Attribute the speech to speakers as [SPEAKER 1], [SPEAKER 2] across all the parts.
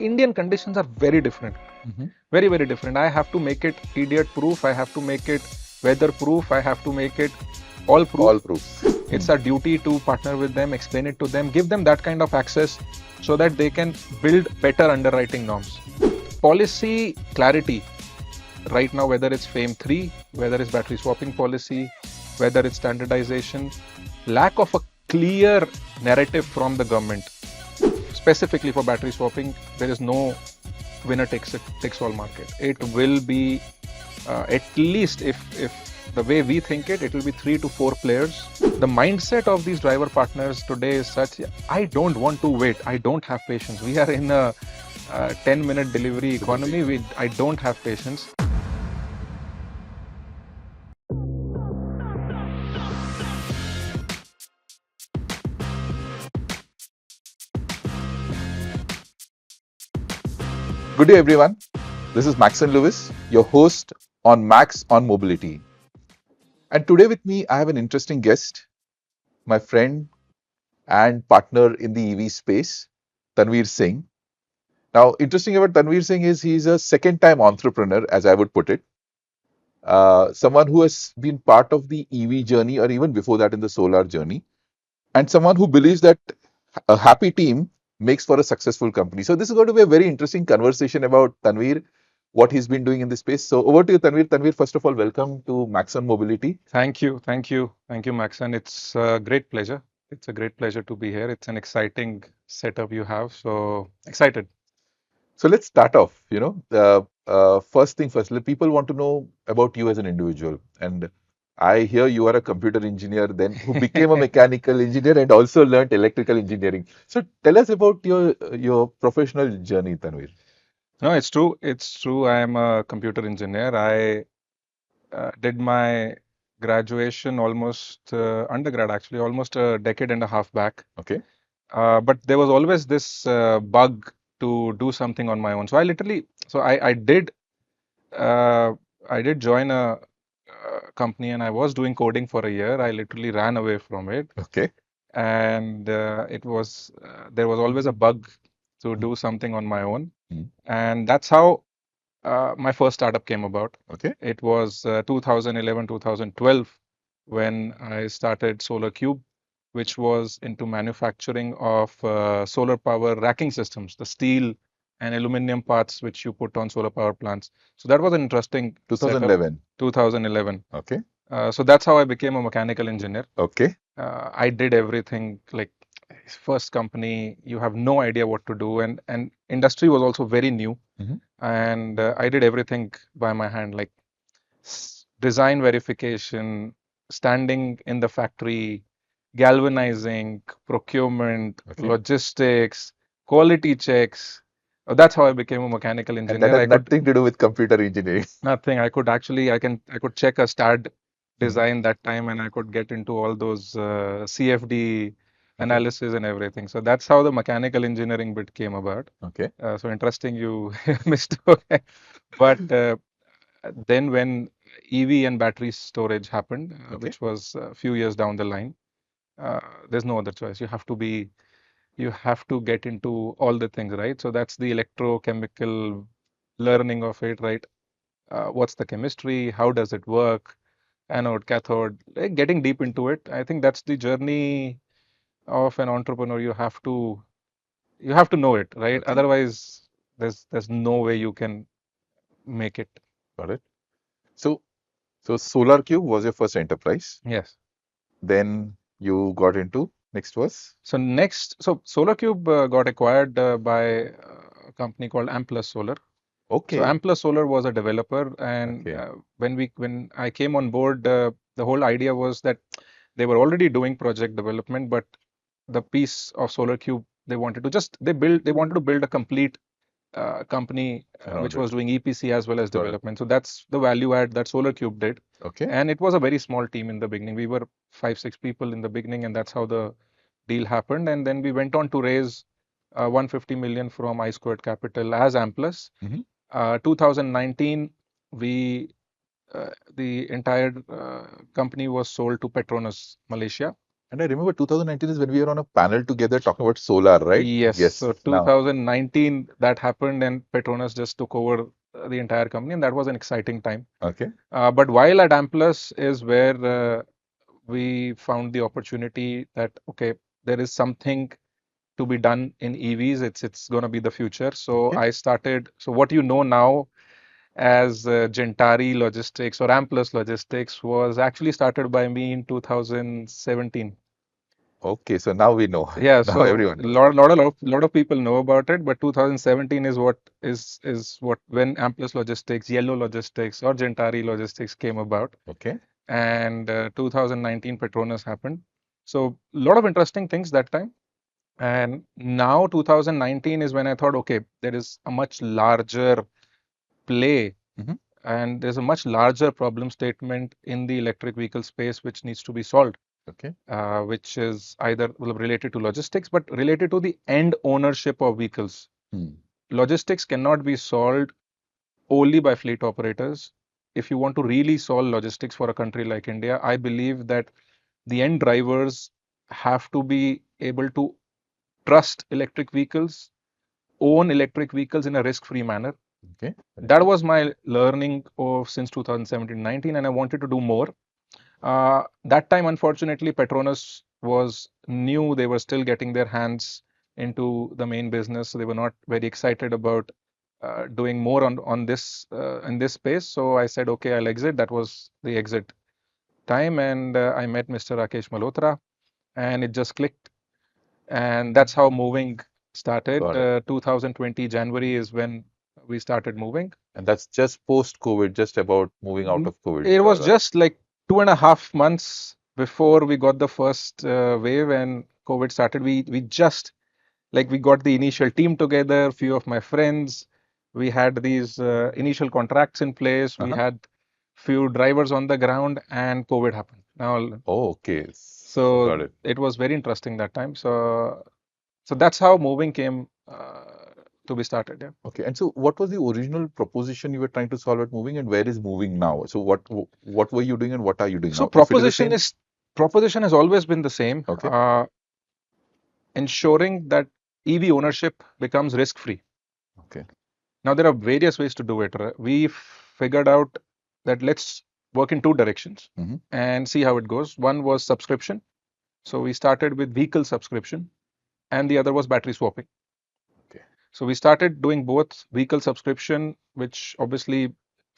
[SPEAKER 1] Indian conditions are very different. Very, very different. I have to make it idiot proof. I have to make it weather proof. I have to make it all proof.
[SPEAKER 2] All proofs.
[SPEAKER 1] It's our duty to partner with them, explain it to them, give them that kind of access so that they can build better underwriting norms. Policy clarity right now, whether it's FAME 3, whether it's battery swapping policy, whether it's standardization, lack of a clear narrative from the government. Specifically for battery swapping, there is no winner takes all market. It will be at least if the way we think it will be 3 to 4 players. The mindset of these driver partners today is such, I don't want to wait. I don't have patience. We are in a 10-minute delivery economy. I don't have patience.
[SPEAKER 2] Good day, everyone. This is Maxson Lewis, your host on Max on Mobility. And today with me, I have an interesting guest, my friend and partner in the EV space, Tanvir Singh. Now, interesting about Tanvir Singh is he's a second-time entrepreneur, as I would put it. Someone who has been part of the EV journey or even before that in the solar journey. And someone who believes that a happy team makes for a successful company. So this is going to be a very interesting conversation about Tanvir, what he's been doing in this space. So over to you, Tanvir. Tanvir, first of all, welcome to Maxson Mobility.
[SPEAKER 1] Thank you, Maxon. It's a great pleasure. It's a great pleasure to be here. It's an exciting setup you have. So excited.
[SPEAKER 2] So let's start off. First thing first, people want to know about you as an individual. And I hear you are a computer engineer, then who became a mechanical engineer and also learned electrical engineering. So tell us about your professional journey, Tanvir.
[SPEAKER 1] No, it's true. It's true. I am a computer engineer. I did my graduation almost undergrad, actually, almost a decade and a half back.
[SPEAKER 2] Okay.
[SPEAKER 1] But there was always this bug to do something on my own. So I literally, so I did join a company and I was doing coding for a year. I literally ran away from it.
[SPEAKER 2] Okay.
[SPEAKER 1] And there was always a bug to do something on my own. And that's how my first startup came about.
[SPEAKER 2] Okay.
[SPEAKER 1] It was 2011, 2012 when I started Solar Cube, which was into manufacturing of solar power racking systems, the steel and aluminum parts which you put on solar power plants. So that was an interesting
[SPEAKER 2] 2011.
[SPEAKER 1] 2011.
[SPEAKER 2] Okay.
[SPEAKER 1] So that's how I became a mechanical engineer.
[SPEAKER 2] Okay.
[SPEAKER 1] I did everything, like first company, you have no idea what to do, and industry was also very new. And I did everything by my hand, like design verification, standing in the factory, galvanizing, procurement, logistics, quality checks. That's how I became a mechanical
[SPEAKER 2] And
[SPEAKER 1] engineer.
[SPEAKER 2] that had nothing to do with computer engineering.
[SPEAKER 1] Nothing. I could actually, I could check a STAD design that time, and I could get into all those CFD analysis and everything. So that's how the mechanical engineering bit came about.
[SPEAKER 2] Okay.
[SPEAKER 1] So interesting you mistook. But then when EV and battery storage happened, which was a few years down the line, there's no other choice. You have to get into all the things, right? So that's the electrochemical learning of it, right? What's the chemistry? How does it work? Anode, cathode, like getting deep into it. I think that's the journey of an entrepreneur. You have to know it, right?
[SPEAKER 2] Okay.
[SPEAKER 1] Otherwise, there's no way you can make it.
[SPEAKER 2] Got it. So Solar Cube was your first enterprise.
[SPEAKER 1] Yes.
[SPEAKER 2] Then you got into next was?
[SPEAKER 1] So Solar Cube got acquired by a company called Amplus Solar.
[SPEAKER 2] Okay.
[SPEAKER 1] So Amplus Solar was a developer, and when I came on board, the whole idea was that they were already doing project development, but the piece of Solar Cube they wanted to build a complete company which was doing EPC as well as development. So that's the value add that Solar Cube did.
[SPEAKER 2] Okay.
[SPEAKER 1] And it was a very small team in the beginning. We were 5-6 people in the beginning, and that's how the deal happened. And then we went on to raise 150 million from I Squared Capital as Amplus. 2019, the entire company was sold to Petronas Malaysia,
[SPEAKER 2] And I remember 2019 is when we were on a panel together talking about solar, right?
[SPEAKER 1] Yes.
[SPEAKER 2] Yes.
[SPEAKER 1] So
[SPEAKER 2] Now,
[SPEAKER 1] 2019 that happened, and Petronas just took over the entire company, and that was an exciting time.
[SPEAKER 2] okay.
[SPEAKER 1] But while at Amplus is where we found the opportunity that okay, there is something to be done in EVs. It's going to be the future. So
[SPEAKER 2] Okay.
[SPEAKER 1] I started. So what you know now as Gentari Logistics or Amplus Logistics was actually started by me in 2017.
[SPEAKER 2] Okay. So now we know.
[SPEAKER 1] Yeah,
[SPEAKER 2] Now
[SPEAKER 1] so
[SPEAKER 2] everyone knows.
[SPEAKER 1] lot of people know about it, but 2017 is what when Amplus Logistics, Yellow Logistics, or Gentari Logistics came about,
[SPEAKER 2] Okay.
[SPEAKER 1] and 2019 Petronas happened. So a lot of interesting things that time. And now 2019 is when I thought, okay, there is a much larger play
[SPEAKER 2] Mhm.
[SPEAKER 1] and there's a much larger problem statement in the electric vehicle space which needs to be solved,
[SPEAKER 2] Okay.
[SPEAKER 1] which is either related to logistics, but related to the end ownership of vehicles.
[SPEAKER 2] Hmm.
[SPEAKER 1] Logistics cannot be solved only by fleet operators. If you want to really solve logistics for a country like India, I believe that the end drivers have to be able to trust electric vehicles, own electric vehicles in a risk-free manner.
[SPEAKER 2] Okay.
[SPEAKER 1] That was my learning of since 2017-19, and I wanted to do more. That time, unfortunately, Petronas was new. They were still getting their hands into the main business, so they were not very excited about doing more on this in this space. So I said, okay, I'll exit. That was the exit time, and I met Mr. Rakesh Malhotra, and it just clicked. And that's how moving started.
[SPEAKER 2] Got it.
[SPEAKER 1] 2020 January is when we started moving.
[SPEAKER 2] And that's just post-COVID, just about moving out of COVID,
[SPEAKER 1] It was
[SPEAKER 2] right?
[SPEAKER 1] just like 2.5 months before we got the first wave and COVID started. We just like we got the initial team together, few of my friends. We had these initial contracts in place. We
[SPEAKER 2] Uh-huh.
[SPEAKER 1] had few drivers on the ground, and COVID happened. Now,
[SPEAKER 2] Oh, okay. So
[SPEAKER 1] so
[SPEAKER 2] got it.
[SPEAKER 1] it was very interesting that time. So that's how moving came to be started. Yeah.
[SPEAKER 2] Okay. And so what was the original proposition you were trying to solve at moving, and where is moving now? So what were you doing and what are you doing
[SPEAKER 1] So
[SPEAKER 2] now? If it is the same.
[SPEAKER 1] proposition has always been the same.
[SPEAKER 2] Okay.
[SPEAKER 1] Ensuring that EV ownership becomes risk free.
[SPEAKER 2] Okay.
[SPEAKER 1] Now, there are various ways to do it. We figured out that let's work in two directions
[SPEAKER 2] Mhm.
[SPEAKER 1] and see how it goes. One was subscription. So we started with vehicle subscription, and the other was battery swapping.
[SPEAKER 2] Okay.
[SPEAKER 1] So we started doing both vehicle subscription, which obviously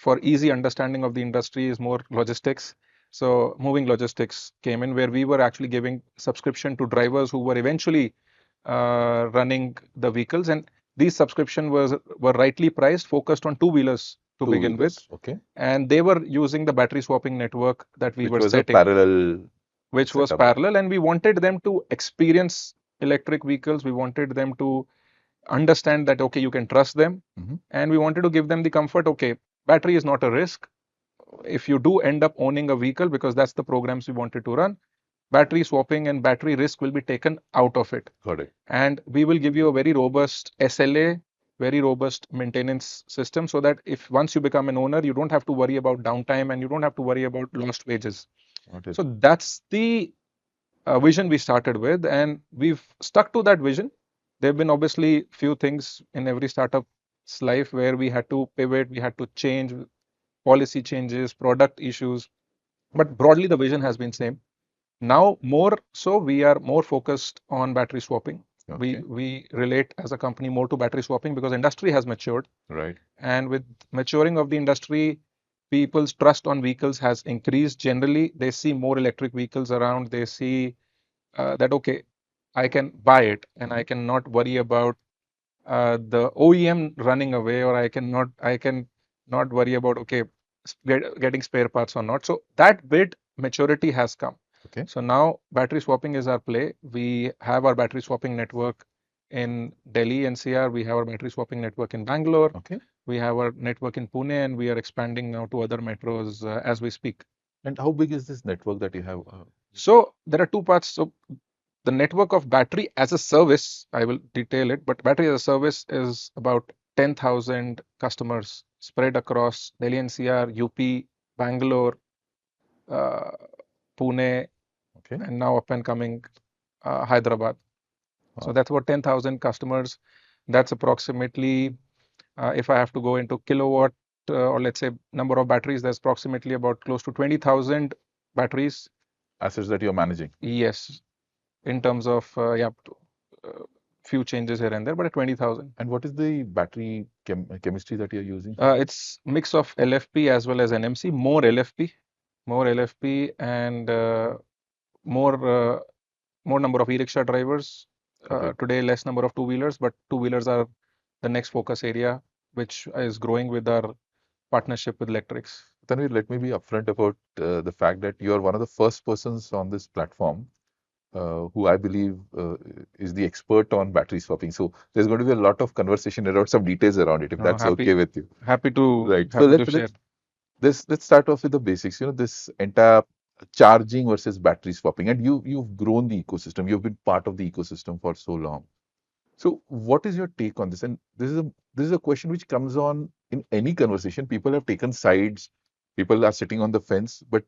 [SPEAKER 1] for easy understanding of the industry is more logistics. So moving logistics came in where we were actually giving subscription to drivers who were eventually running the vehicles, and these subscription were rightly priced, focused on two-wheelers to
[SPEAKER 2] Two
[SPEAKER 1] begin with,
[SPEAKER 2] wheelers. Okay.
[SPEAKER 1] and they were using the battery swapping network that we
[SPEAKER 2] Which
[SPEAKER 1] were
[SPEAKER 2] was a
[SPEAKER 1] setting,
[SPEAKER 2] parallel
[SPEAKER 1] which was
[SPEAKER 2] setup there.
[SPEAKER 1] parallel, and we wanted them to experience electric vehicles. We wanted them to understand that okay, you can trust them,
[SPEAKER 2] Mhm.
[SPEAKER 1] and we wanted to give them the comfort. Okay, battery is not a risk. If you do end up owning a vehicle, because that's the programs we wanted to run, battery swapping and battery risk will be taken out of it,
[SPEAKER 2] Got it.
[SPEAKER 1] and we will give you a very robust SLA, very robust maintenance system, so that if once you become an owner, you don't have to worry about downtime and you don't have to worry about lost wages.
[SPEAKER 2] Got it.
[SPEAKER 1] So that's the vision we started with, and we've stuck to that vision. There have been obviously few things in every startup's life where we had to pivot, we had to change, policy changes, product issues, but broadly the vision has been same. Now more so, we are more focused on battery swapping.
[SPEAKER 2] Okay.
[SPEAKER 1] We relate as a company more to battery swapping because industry has matured,
[SPEAKER 2] Right.
[SPEAKER 1] and with maturing of the industry, people's trust on vehicles has increased. Generally, they see more electric vehicles around. They see that okay, I can buy it and I cannot worry about the OEM running away, or I can not worry about okay, getting spare parts or not. So that bit maturity has come.
[SPEAKER 2] Okay.
[SPEAKER 1] So now battery swapping is our play. We have our battery swapping network in Delhi NCR. We have our battery swapping network in Bangalore.
[SPEAKER 2] Okay.
[SPEAKER 1] We have our network in Pune, and we are expanding now to other metros as we speak.
[SPEAKER 2] And how big is this network that you have?
[SPEAKER 1] So there are two parts. So the network of battery as a service, I will detail it, but battery as a service is about 10,000 customers spread across Delhi NCR, UP, Bangalore, uh, Pune,
[SPEAKER 2] Okay.
[SPEAKER 1] and now up and coming Hyderabad. So
[SPEAKER 2] Wow.
[SPEAKER 1] that's about 10,000 customers. That's approximately, if I have to go into kilowatt or let's say number of batteries, there's approximately about close to 20,000 batteries.
[SPEAKER 2] Assets that you're managing.
[SPEAKER 1] Yes, in terms of few changes here and there, but at 20,000.
[SPEAKER 2] And what is the battery chemistry that you're using?
[SPEAKER 1] It's mix of LFP as well as NMC, more LFP, and more more number of e-rickshaw drivers.
[SPEAKER 2] Okay.
[SPEAKER 1] Today, less number of two-wheelers, but two-wheelers are the next focus area, which is growing with our partnership with electrics.
[SPEAKER 2] Tanvir, let me be upfront about the fact that you are one of the first persons on this platform who I believe is the expert on battery swapping. So there's going to be a lot of conversation around some details around it, if that's okay with you.
[SPEAKER 1] Happy to
[SPEAKER 2] Right. So
[SPEAKER 1] share.
[SPEAKER 2] let's start off with the basics. You know, this entire charging versus battery swapping, and you've grown the ecosystem. You've been part of the ecosystem for so long. So what is your take on this? And this is a question which comes on in any conversation. People have taken sides. People are sitting on the fence, but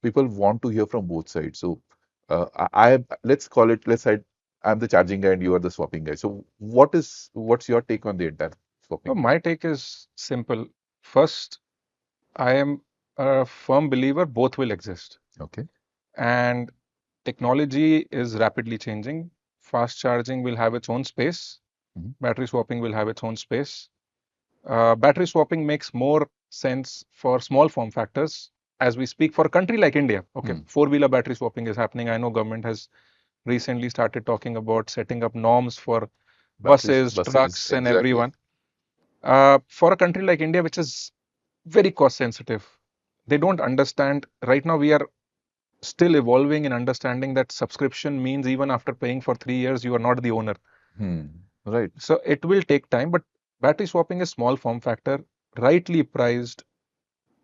[SPEAKER 2] people want to hear from both sides. So let's call it. Let's say I'm the charging guy and you are the swapping guy. So what's your take on the entire
[SPEAKER 1] So
[SPEAKER 2] swapping thing?
[SPEAKER 1] my take is simple. First, I am a firm believer both will exist,
[SPEAKER 2] Okay.
[SPEAKER 1] and technology is rapidly changing. Fast charging will have its own space.
[SPEAKER 2] Mhm.
[SPEAKER 1] Battery swapping will have its own space. Battery swapping makes more sense for small form factors as we speak for a country like India. Okay,
[SPEAKER 2] Hmm.
[SPEAKER 1] four-wheeler battery swapping is happening. I know government has recently started talking about setting up norms for buses,
[SPEAKER 2] Buses,
[SPEAKER 1] trucks, and
[SPEAKER 2] exactly.
[SPEAKER 1] everyone. For a country like India, which is very cost sensitive, they don't understand. Right now, we are still evolving in understanding that subscription means even after paying for 3 years, you are not the owner.
[SPEAKER 2] Hmm. Right.
[SPEAKER 1] So it will take time, but battery swapping is small form factor, rightly priced,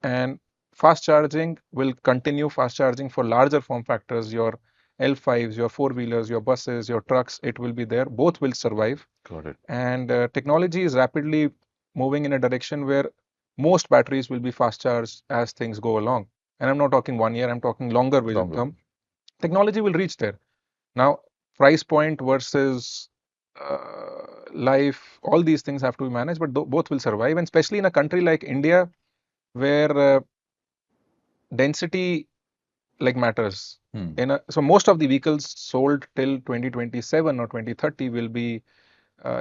[SPEAKER 1] and fast charging will continue. Fast charging for larger form factors, your L5s, your four-wheelers, your buses, your trucks, it will be there. Both will survive.
[SPEAKER 2] Got it.
[SPEAKER 1] And technology is rapidly moving in a direction where most batteries will be fast charged as things go along. And I'm not talking 1 year, I'm talking longer vision
[SPEAKER 2] Longer.
[SPEAKER 1] term. Technology will reach there. Now, price point versus life, all these things have to be managed, but both will survive. And especially in a country like India, where density like matters.
[SPEAKER 2] Hmm.
[SPEAKER 1] So most of the vehicles sold till 2027 or 2030 will be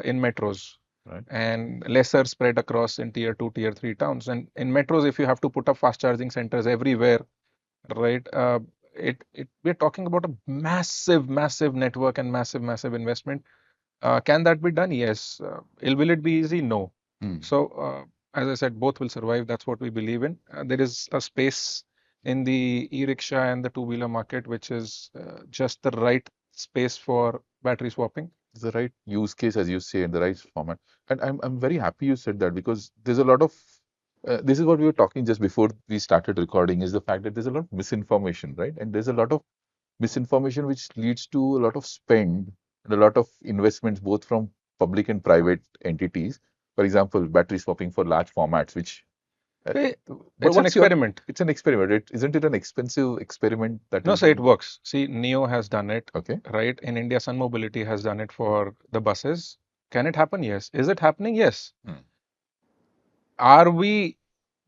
[SPEAKER 1] in metros,
[SPEAKER 2] Right.
[SPEAKER 1] and lesser spread across in tier 2, tier 3 towns. And in metros, if you have to put up fast charging centers everywhere, right, we're talking about a massive network and massive investment. Can that be done? Yes. Will it be easy? No.
[SPEAKER 2] Hmm.
[SPEAKER 1] So, as I said, both will survive. That's what we believe in. There is a space in the e-rickshaw and the two-wheeler market, which is just the right space for battery swapping.
[SPEAKER 2] The right use case, as you say, in the right format. And I'm very happy you said that, because there's a lot of this is what we were talking just before we started recording, is the fact that there's a lot of misinformation, right? And there's a lot of misinformation which leads to a lot of spend and a lot of investments, both from public and private entities. For example, battery swapping for large formats, which
[SPEAKER 1] Eh,
[SPEAKER 2] but
[SPEAKER 1] It's an
[SPEAKER 2] what's your
[SPEAKER 1] experiment.
[SPEAKER 2] it's an experiment. Isn't it an expensive experiment that
[SPEAKER 1] No,
[SPEAKER 2] is
[SPEAKER 1] so it
[SPEAKER 2] being
[SPEAKER 1] works. See, Neo has done it,
[SPEAKER 2] okay?
[SPEAKER 1] right? In India, Sun Mobility has done it for the buses. Can it happen? Yes. Is it happening? Yes.
[SPEAKER 2] Hmm.
[SPEAKER 1] Are we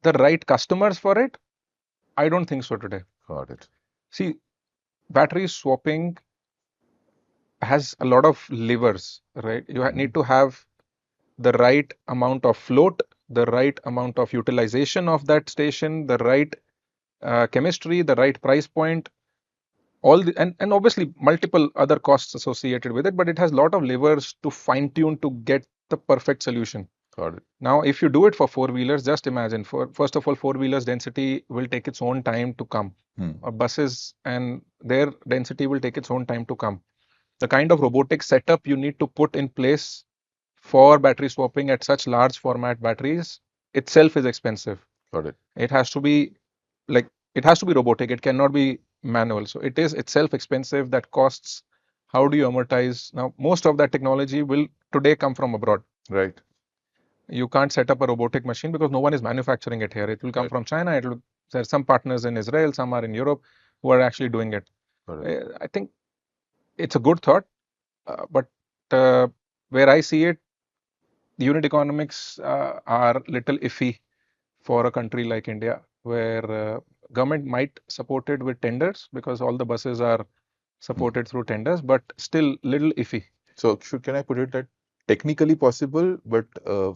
[SPEAKER 1] the right customers for it? I don't think so today.
[SPEAKER 2] Got it.
[SPEAKER 1] See, battery swapping has a lot of levers, right? You
[SPEAKER 2] Mhm.
[SPEAKER 1] need to have the right amount of float, the right amount of utilization of that station, the right chemistry, the right price point, and obviously multiple other costs associated with it, but it has a lot of levers to fine tune to get the perfect solution.
[SPEAKER 2] Got it.
[SPEAKER 1] Now, if you do it for four-wheelers, just imagine, first of all, four-wheelers density will take its own time to come.
[SPEAKER 2] Hmm.
[SPEAKER 1] Buses and their density will take its own time to come. The kind of robotic setup you need to put in place for battery swapping at such large format batteries itself is expensive.
[SPEAKER 2] Got it.
[SPEAKER 1] It has to be it has to be robotic. It cannot be manual. So it is itself expensive. That costs. How do you amortize? Now, most of that technology will today come from abroad.
[SPEAKER 2] Right.
[SPEAKER 1] You can't set up a robotic machine because no one is manufacturing it here. It will come
[SPEAKER 2] Right.
[SPEAKER 1] from China. There are some partners in Israel, some are in Europe who are actually doing it. I think it's a good thought, but where I see it, unit economics are little iffy for a country like India, where government might support it with tenders because all the buses are supported through tenders, but still little iffy.
[SPEAKER 2] So can I put it that technically possible, but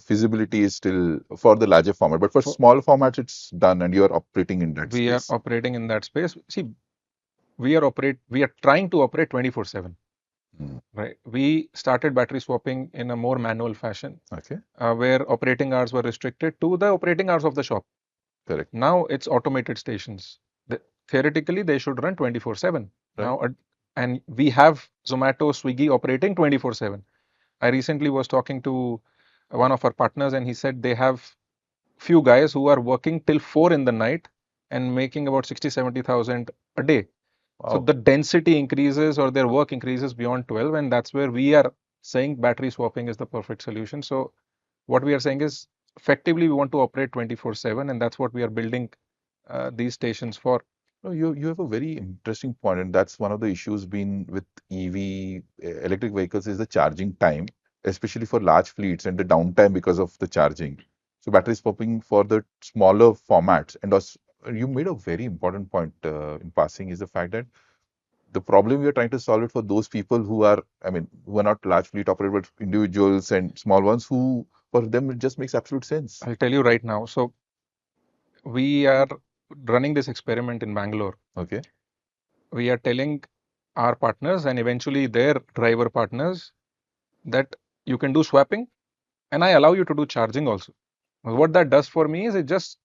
[SPEAKER 2] feasibility is still for the larger format. But for small formats, it's done, and you are operating in that
[SPEAKER 1] We
[SPEAKER 2] space.
[SPEAKER 1] are operating in that space. See, we are trying to operate 24/7. Right. We started battery swapping in a more manual fashion,
[SPEAKER 2] Okay.
[SPEAKER 1] where operating hours were restricted to the operating hours of the shop.
[SPEAKER 2] Correct.
[SPEAKER 1] Now it's automated stations. Theoretically, they should run 24/7.
[SPEAKER 2] Right.
[SPEAKER 1] Now, and we have Zomato, Swiggy operating 24/7. I recently was talking to one of our partners, and he said they have few guys who are working till 4 in the night and making about 60-70,000 a day. So
[SPEAKER 2] Wow.
[SPEAKER 1] the density increases or their work increases beyond 12, and that's where we are saying battery swapping is the perfect solution. So what we are saying is effectively we want to operate 24/7, and that's what we are building these stations for.
[SPEAKER 2] No, you have a very interesting point, and that's one of the issues been with EV electric vehicles is the charging time, especially for large fleets and the downtime because of the charging. So battery swapping for the smaller formats, and also you made a very important point in passing is the fact that the problem we are trying to solve it for those people who are, I mean, who are not large fleet operators, but individuals and small ones who, for them, it just makes absolute sense.
[SPEAKER 1] I'll tell you right now. So we are running this experiment in Bangalore.
[SPEAKER 2] Okay.
[SPEAKER 1] We are telling our partners and eventually their driver partners that you can do swapping, and I allow you to do charging also. What that does for me is it just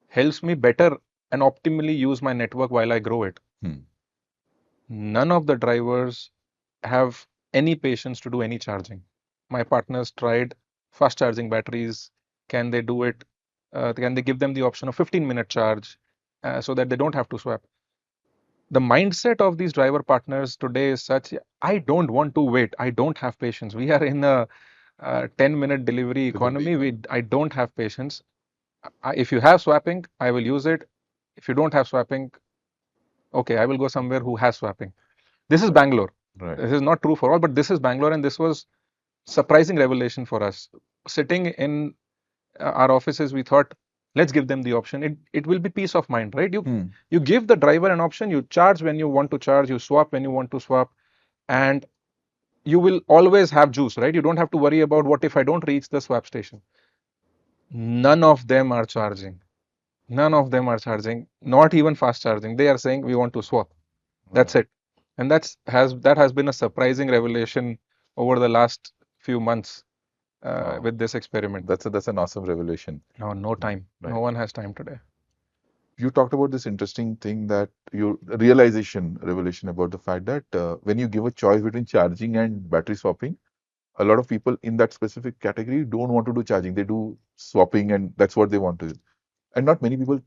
[SPEAKER 1] helps me better and optimally use my network while I grow it. None of the drivers have any patience to do any charging. My partners tried fast charging batteries. Can they do it? Can they give them the option of 15-minute charge so that they don't have to swap? The mindset of these driver partners today is such, I don't want to wait. I don't have patience. We are in a 10-minute delivery economy. I don't have patience. If you have swapping, I will use it. If you don't have swapping, okay, I will go somewhere who has swapping. This is Bangalore.
[SPEAKER 2] Right.
[SPEAKER 1] This is not true for all, but this is Bangalore, and this was surprising revelation for us. Sitting in our offices, we thought, let's give them the option. It will be peace of mind, right? You give the driver an option. You charge when you want to charge. You swap when you want to swap, and you will always have juice, right? You don't have to worry about what if I don't reach the swap station. None of them are charging. None of them are charging. Not even fast charging. They are saying we want to swap. That's it. And that has been a surprising revelation over the last few months with this experiment.
[SPEAKER 2] That's an awesome revelation.
[SPEAKER 1] No time.
[SPEAKER 2] Right.
[SPEAKER 1] No one has time today.
[SPEAKER 2] You talked about this interesting thing that your revelation about the fact that when you give a choice between charging and battery swapping, a lot of people in that specific category don't want to do charging. They do swapping, and that's what they want to do. And not many people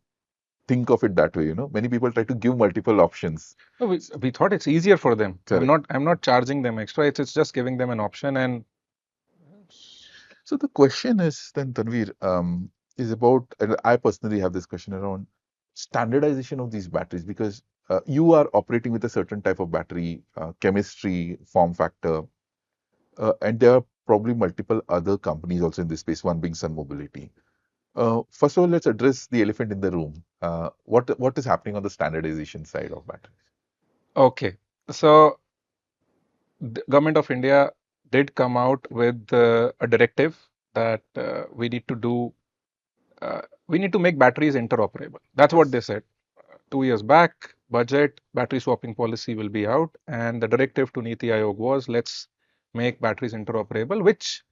[SPEAKER 2] think of it that way. You know, many people try to give multiple options.
[SPEAKER 1] No, we thought it's easier for them.
[SPEAKER 2] Correct.
[SPEAKER 1] I'm not charging them extra. It's just giving them an option. And
[SPEAKER 2] so the question is then, Tanvir, is about, and I personally have this question around standardization of these batteries, because you are operating with a certain type of battery, chemistry, form factor, and there are probably multiple other companies also in this space, one being Sun Mobility. First of all, let's address the elephant in the room. What is happening on the standardization side of batteries?
[SPEAKER 1] okay, so the government of India did come out with a directive that we need to make batteries interoperable. That's what they said. 2 years back, budget, battery swapping policy will be out, and the directive to Niti Aayog was let's make batteries interoperable, which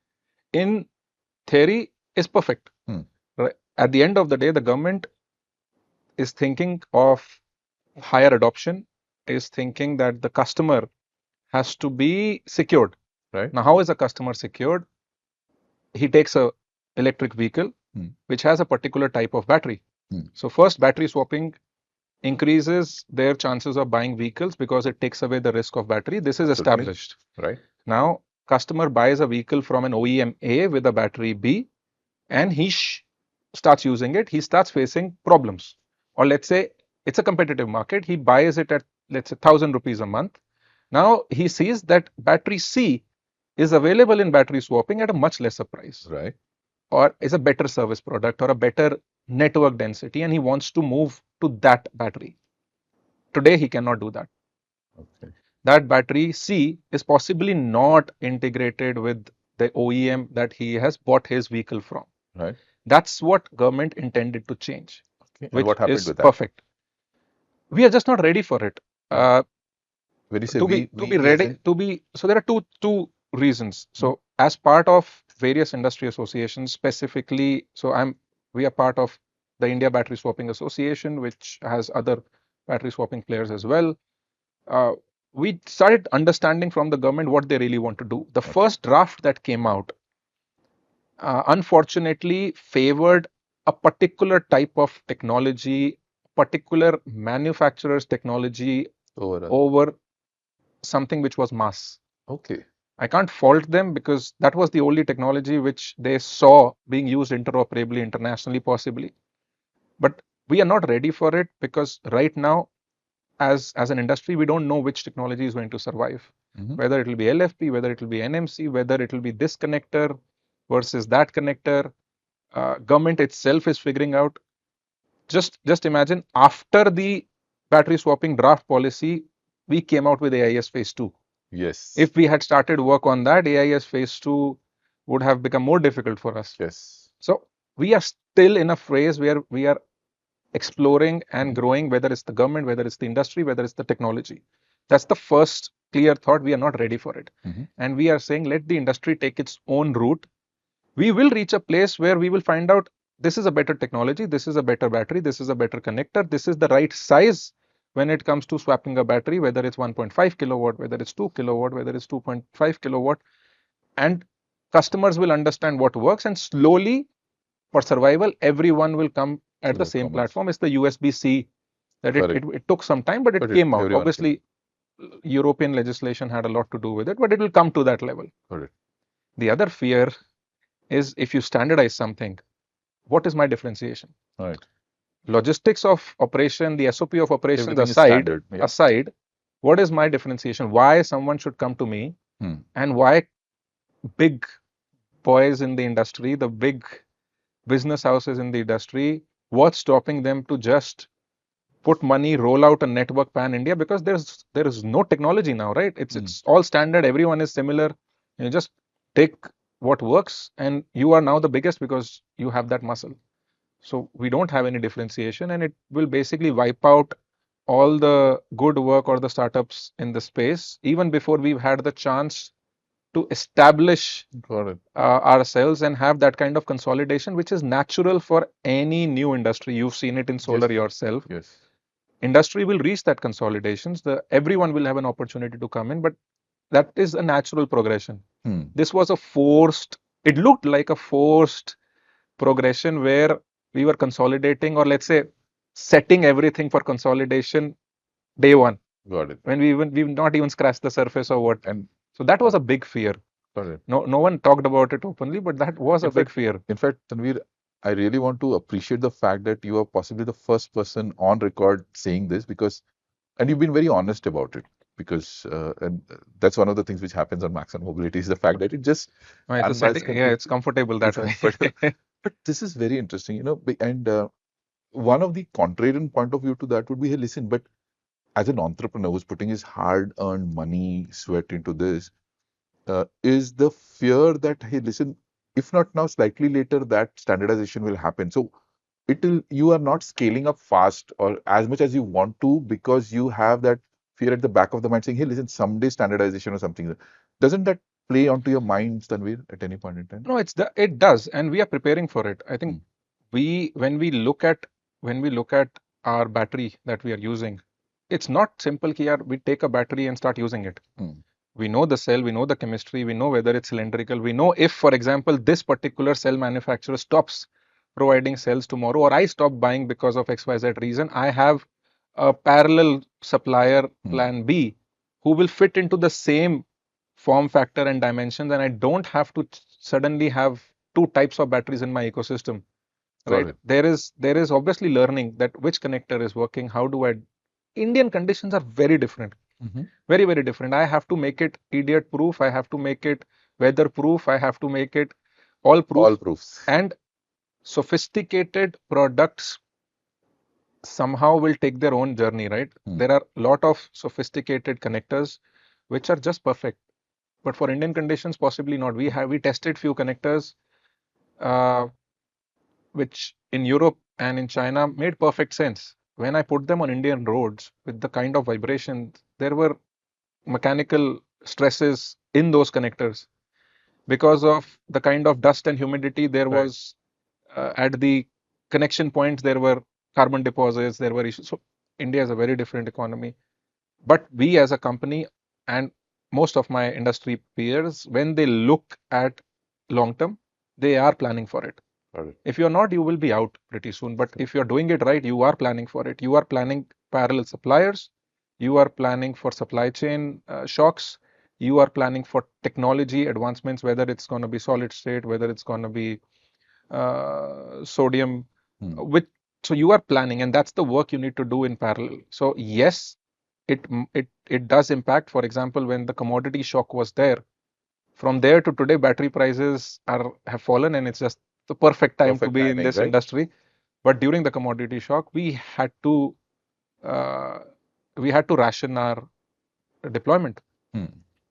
[SPEAKER 1] in theory is perfect. Right? At the end of the day, the government is thinking of higher adoption, is thinking that the customer has to be secured.
[SPEAKER 2] Right.
[SPEAKER 1] Now, how is a customer secured? He takes a electric vehicle which has a particular type of battery. So first, battery swapping increases their chances of buying vehicles because it takes away the risk of battery. This is established.
[SPEAKER 2] Right.
[SPEAKER 1] Now, customer buys a vehicle from an OEM A with a battery B, and he starts using it. He starts facing problems. Or let's say it's a competitive market. He buys it at let's say 1,000 rupees a month. Now he sees that battery C is available in battery swapping at a much lesser price,
[SPEAKER 2] Right.
[SPEAKER 1] or is a better service product or a better network density, and he wants to move to that battery. Today he cannot do that.
[SPEAKER 2] Okay.
[SPEAKER 1] That battery C is possibly not integrated with the OEM that he has bought his vehicle from.
[SPEAKER 2] Right.
[SPEAKER 1] That's what government intended to change,
[SPEAKER 2] Okay. And
[SPEAKER 1] which
[SPEAKER 2] what happened
[SPEAKER 1] is
[SPEAKER 2] with that?
[SPEAKER 1] perfect. We are just not ready for it.
[SPEAKER 2] Right. When you say
[SPEAKER 1] To be
[SPEAKER 2] as
[SPEAKER 1] ready
[SPEAKER 2] in,
[SPEAKER 1] to be, so there are two reasons.
[SPEAKER 2] Hmm.
[SPEAKER 1] So as part of various industry associations, specifically, we are part of the India Battery Swapping Association, which has other battery swapping players as well. Uh, we started understanding from the government what they really want to do. The
[SPEAKER 2] Okay.
[SPEAKER 1] first draft that came out, unfortunately, favored a particular type of technology, particular manufacturer's technology
[SPEAKER 2] Overall.
[SPEAKER 1] over something which was mass.
[SPEAKER 2] Okay.
[SPEAKER 1] I can't fault them because that was the only technology which they saw being used interoperably internationally, possibly. But we are not ready for it because right now, as an industry, we don't know which technology is going to survive.
[SPEAKER 2] Mhm.
[SPEAKER 1] Whether it will be LFP, whether it will be NMC, whether it will be this connector versus that connector. Government itself is figuring out. Just imagine, after the battery swapping draft policy, we came out with AIS phase 2.
[SPEAKER 2] Yes.
[SPEAKER 1] If we had started work on that, AIS phase 2 would have become more difficult for us.
[SPEAKER 2] Yes.
[SPEAKER 1] So we are still in a phase where we are exploring and growing, whether it's the government, whether it's the industry, whether it's the technology. That's the first clear thought. We are not ready for it.
[SPEAKER 2] Mhm.
[SPEAKER 1] And we are saying, let the industry take its own route. We will reach a place where we will find out this is a better technology, this is a better battery, this is a better connector, this is the right size when it comes to swapping a battery, whether it's 1.5 kilowatt, whether it's 2 kilowatt, whether it's 2.5 kilowatt. And customers will understand what works, and slowly, for survival, everyone will come at
[SPEAKER 2] To
[SPEAKER 1] the
[SPEAKER 2] the
[SPEAKER 1] same
[SPEAKER 2] commons.
[SPEAKER 1] platform. It's the USB-C that
[SPEAKER 2] Correct.
[SPEAKER 1] it took some time, but it
[SPEAKER 2] But
[SPEAKER 1] came out.
[SPEAKER 2] everyone can.
[SPEAKER 1] Obviously, European legislation had a lot to do with it, but it will come to that level.
[SPEAKER 2] Correct.
[SPEAKER 1] The other fear is, if you standardize something, what is my differentiation?
[SPEAKER 2] Right.
[SPEAKER 1] Logistics of operation, the SOP of operations
[SPEAKER 2] Everything is standard. Yeah.
[SPEAKER 1] aside, what is my differentiation? Why someone should come to me, and why big boys in the industry, the big business houses in the industry, what's stopping them to just put money, roll out a network pan India? Because there is no technology now, right? It's all standard. Everyone is similar. You just take what works, and you are now the biggest because you have that muscle. So we don't have any differentiation, and it will basically wipe out all the good work or the startups in the space, even before we've had the chance to establish
[SPEAKER 2] Got it.
[SPEAKER 1] ourselves and have that kind of consolidation, which is natural for any new industry. You've seen it in solar
[SPEAKER 2] Yes.
[SPEAKER 1] yourself.
[SPEAKER 2] Yes.
[SPEAKER 1] Industry will reach that consolidations. Everyone will have an opportunity to come in, but that is a natural progression. This was a forced, it looked like a forced progression where we were consolidating, or let's say setting everything for consolidation day one,
[SPEAKER 2] Got it.
[SPEAKER 1] when we've not even scratched the surface or what.
[SPEAKER 2] And
[SPEAKER 1] So that was a big fear.
[SPEAKER 2] got it.
[SPEAKER 1] No one talked about it openly, but that was a big fear.
[SPEAKER 2] In fact, Tanvir, I really want to appreciate the fact that you are possibly the first person on record saying this, because, and you've been very honest about it, because, and that's one of the things which happens on Maxson Mobility is the fact that it just
[SPEAKER 1] It's comfortable that way.
[SPEAKER 2] But this is very interesting, and one of the contrarian point of view to that would be, hey, listen, but as an entrepreneur who's putting his hard-earned money, sweat into this, is the fear that, hey, listen, if not now, slightly later, that standardization will happen. So you are not scaling up fast or as much as you want to, because you have that fear at the back of the mind saying, hey, listen, someday standardization or something. Doesn't that play onto your mind, Tanvir, at any point in time?
[SPEAKER 1] No, it does, and we are preparing for it. I think when we look at our battery that we are using, it's not simple here. We take a battery and start using it. We know the cell, we know the chemistry, we know whether it's cylindrical, we know if, for example, this particular cell manufacturer stops providing cells tomorrow, or I stop buying because of XYZ reason, I have a parallel supplier plan B who will fit into the same form factor and dimensions, and I don't have to suddenly have two types of batteries in my ecosystem. Right? There is obviously learning that which connector is working, how do I Indian conditions are very different. Very, very different. I have to make it idiot proof. I have to make it weather proof. I have to make it all proof.
[SPEAKER 2] All proofs.
[SPEAKER 1] And sophisticated products somehow will take their own journey, right? There are a lot of sophisticated connectors which are just perfect. But for Indian conditions, possibly not. We tested few connectors uh, which in Europe and in China made perfect sense. When I put them on Indian roads with the kind of vibrations, there were mechanical stresses in those connectors because of the kind of dust and humidity there
[SPEAKER 2] Right.
[SPEAKER 1] was at the connection points. There were carbon deposits, there were issues. So India is a very different economy. But we as a company and most of my industry peers, when they look at long term, they are planning for it.
[SPEAKER 2] Got it.
[SPEAKER 1] If you're not, you will be out pretty soon. But if you're doing it right, you are planning for it. You are planning parallel suppliers. You are planning for supply chain shocks. You are planning for technology advancements, whether it's going to be solid state, whether it's going to be sodium, which so you are planning, and that's the work you need to do in parallel. So yes, it does impact. For example, when the commodity shock was there, from there to today, battery prices have fallen, and it's just the perfect time to
[SPEAKER 2] Perfect
[SPEAKER 1] be in
[SPEAKER 2] timing,
[SPEAKER 1] this
[SPEAKER 2] right?
[SPEAKER 1] industry. But during the commodity shock, uh, we had to ration our deployment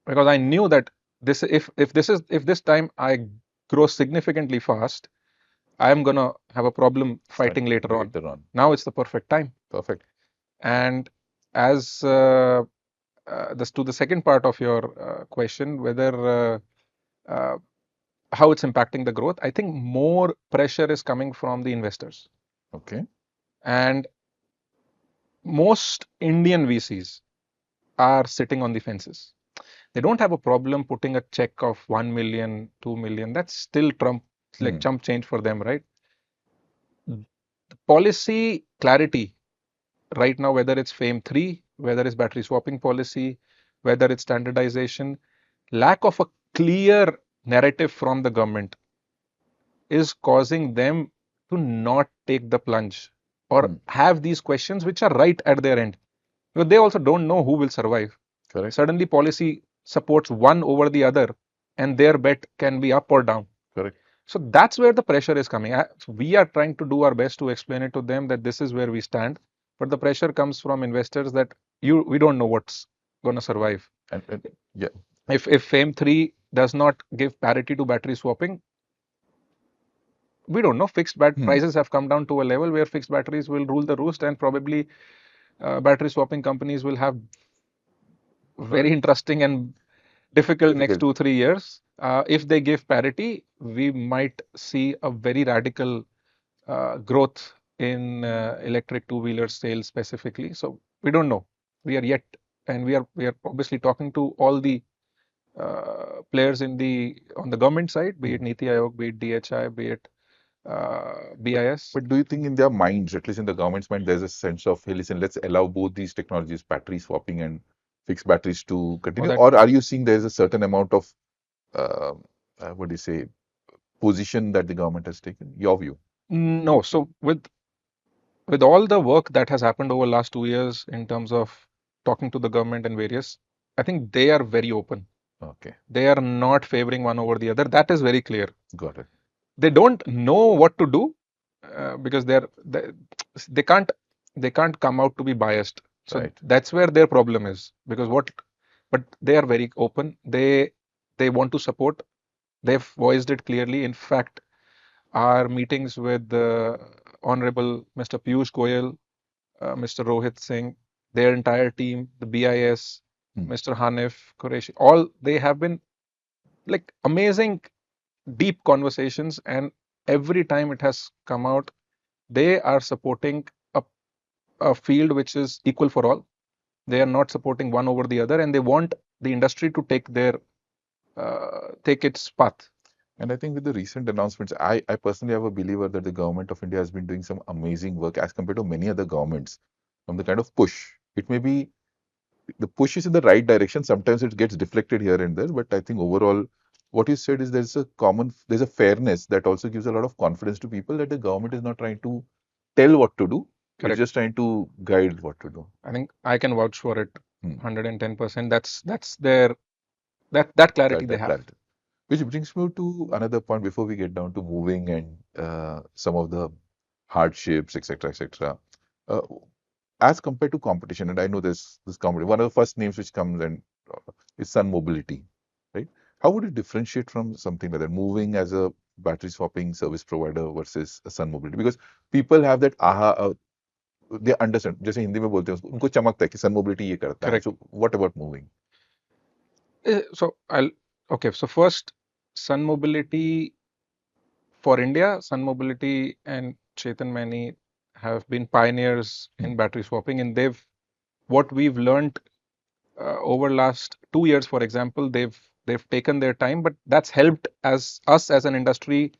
[SPEAKER 1] because I knew that this if this time I grow significantly fast, I am gonna have a problem fighting later on. Now it's the perfect time.
[SPEAKER 2] Perfect.
[SPEAKER 1] And as this to the second part of your question, whether how it's impacting the growth, I think more pressure is coming from the investors.
[SPEAKER 2] Okay.
[SPEAKER 1] And most Indian VCs are sitting on the fences. They don't have a problem putting a check of 1 million, 2 million. That's still like chump change for them, right? The policy clarity right now, whether it's FAME 3, whether it's battery swapping policy, whether it's standardization, lack of a clear narrative from the government is causing them to not take the plunge or have these questions which are right at their end. Because they also don't know who will survive.
[SPEAKER 2] Correct.
[SPEAKER 1] Suddenly, policy supports one over the other, and their bet can be up or down.
[SPEAKER 2] Correct.
[SPEAKER 1] So that's where the pressure is coming. So we are trying to do our best to explain it to them that this is where we stand. But the pressure comes from investors that we don't know what's going to survive.
[SPEAKER 2] And yeah,
[SPEAKER 1] If FAME 3 does not give parity to battery swapping, we don't know. Fixed prices have come down to a level where fixed batteries will rule the roost, and probably battery swapping companies will have very interesting and difficult next 2-3 years. If they give parity, we might see a very radical growth in electric two-wheeler sales specifically. So we don't know. We are yet, and we are obviously talking to all the players on the government side, be it Niti Aayog, be it DHI, be it BIS.
[SPEAKER 2] But do you think in their minds, at least in the government's mind, there's a sense of, hey, listen, let's allow both these technologies, battery swapping and fixed batteries, to continue? Or are you seeing there's a certain amount of, what do you say, position that the government has taken? Your view?
[SPEAKER 1] No. So with all the work that has happened over the last 2 years in terms of talking to the government and various, I think they are very open.
[SPEAKER 2] Okay.
[SPEAKER 1] They are not favoring one over the other. That is very clear.
[SPEAKER 2] Got it.
[SPEAKER 1] They don't know what to do because they can't come out to be biased. So that's where their problem is. Because but they are very open. They want to support. They've voiced it clearly. In fact, our meetings with the Honorable Mr. Piyush Goyal, Mr. Rohit Singh, their entire team, the BIS, Mr. Hanif Qureshi, all they have been like amazing, deep conversations, and every time it has come out, they are supporting a field which is equal for all. They are not supporting one over the other, and they want the industry to take its path.
[SPEAKER 2] And I think with the recent announcements, I personally am a believer that the government of India has been doing some amazing work as compared to many other governments. From the kind of push, it may be the push is in the right direction. Sometimes it gets deflected here and there, but I think overall, what you said is there's a fairness that also gives a lot of confidence to people that the government is not trying to tell what to do. We're
[SPEAKER 1] Correct.
[SPEAKER 2] just trying to guide what to do.
[SPEAKER 1] I think I can vouch for it
[SPEAKER 2] Hmm.
[SPEAKER 1] 110%. That's their that clarity they
[SPEAKER 2] That
[SPEAKER 1] have.
[SPEAKER 2] clarity. Which brings me to another point before we get down to moving and some of the hardships, etc., etc. Uh, as compared to competition, and I know this company, one of the first names which comes and is Sun Mobility, right? How would it differentiate from something like that? Moving as a battery swapping service provider versus a Sun Mobility, because people have that they understand. जैसे हिंदी में बोलते हैं उनको चमकता है कि Sun Mobility ये करता है.
[SPEAKER 1] Correct.
[SPEAKER 2] So what about moving?
[SPEAKER 1] So okay. So first, Sun Mobility for India, Sun Mobility and Chetan Mani have been pioneers in battery swapping, and what we've learned over last 2 years, for example, they've taken their time, but that's helped us as an industry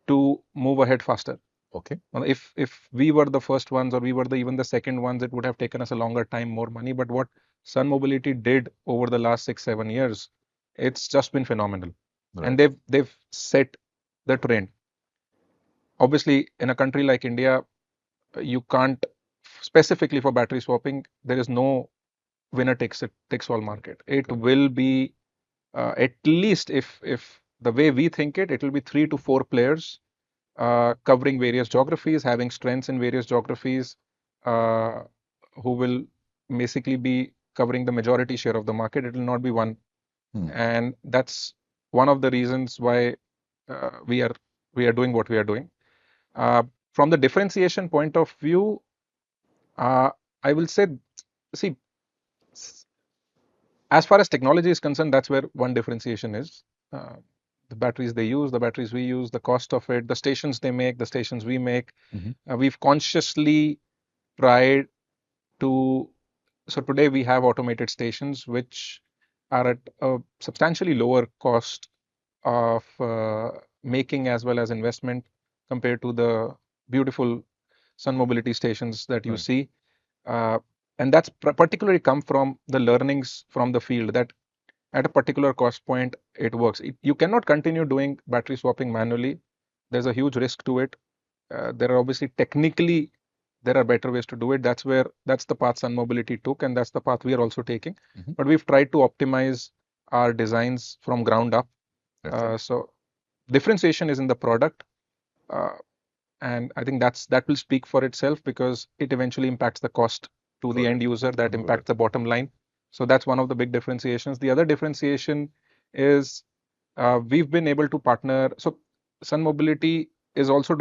[SPEAKER 1] to move ahead faster.
[SPEAKER 2] Okay.
[SPEAKER 1] Well, if we were the first ones or we were even the second ones, it would have taken us a longer time, more money. But what Sun Mobility did over the last 6-7 years, it's just been phenomenal, and
[SPEAKER 2] Right.
[SPEAKER 1] they've set the trend. Obviously, in a country like India, you can't specifically for battery swapping. There is no winner takes all market. It will be at least if the way we think it will be 3 to 4 players covering various geographies, having strengths in various geographies, uh, who will basically be covering the majority share of the market. It will not be one, and that's one of the reasons why we are doing what we are doing. Uh, from the differentiation point of view, uh, I will say, see, as far as technology is concerned, that's where one differentiation is. Uh, the batteries they use, the batteries we use, the cost of it, the stations they make, the stations we make. We've consciously tried to. So today we have automated stations which are at a substantially lower cost of making as well as investment compared to the beautiful Sun Mobility stations that you
[SPEAKER 2] Right.
[SPEAKER 1] see. Uh, and that's particularly come from the learnings from the field that at a particular cost point, it works. You cannot continue doing battery swapping manually. There's a huge risk to it. There are obviously technically there are better ways to do it. That's the path Sun Mobility took, and that's the path we are also taking. But we've tried to optimize our designs from ground up. So differentiation is in the product, and I think that will speak for itself because it eventually impacts the cost to the end user. That impacts the bottom line. So that's one of the big differentiations. The other differentiation is we've been able to partner. So Sun Mobility is also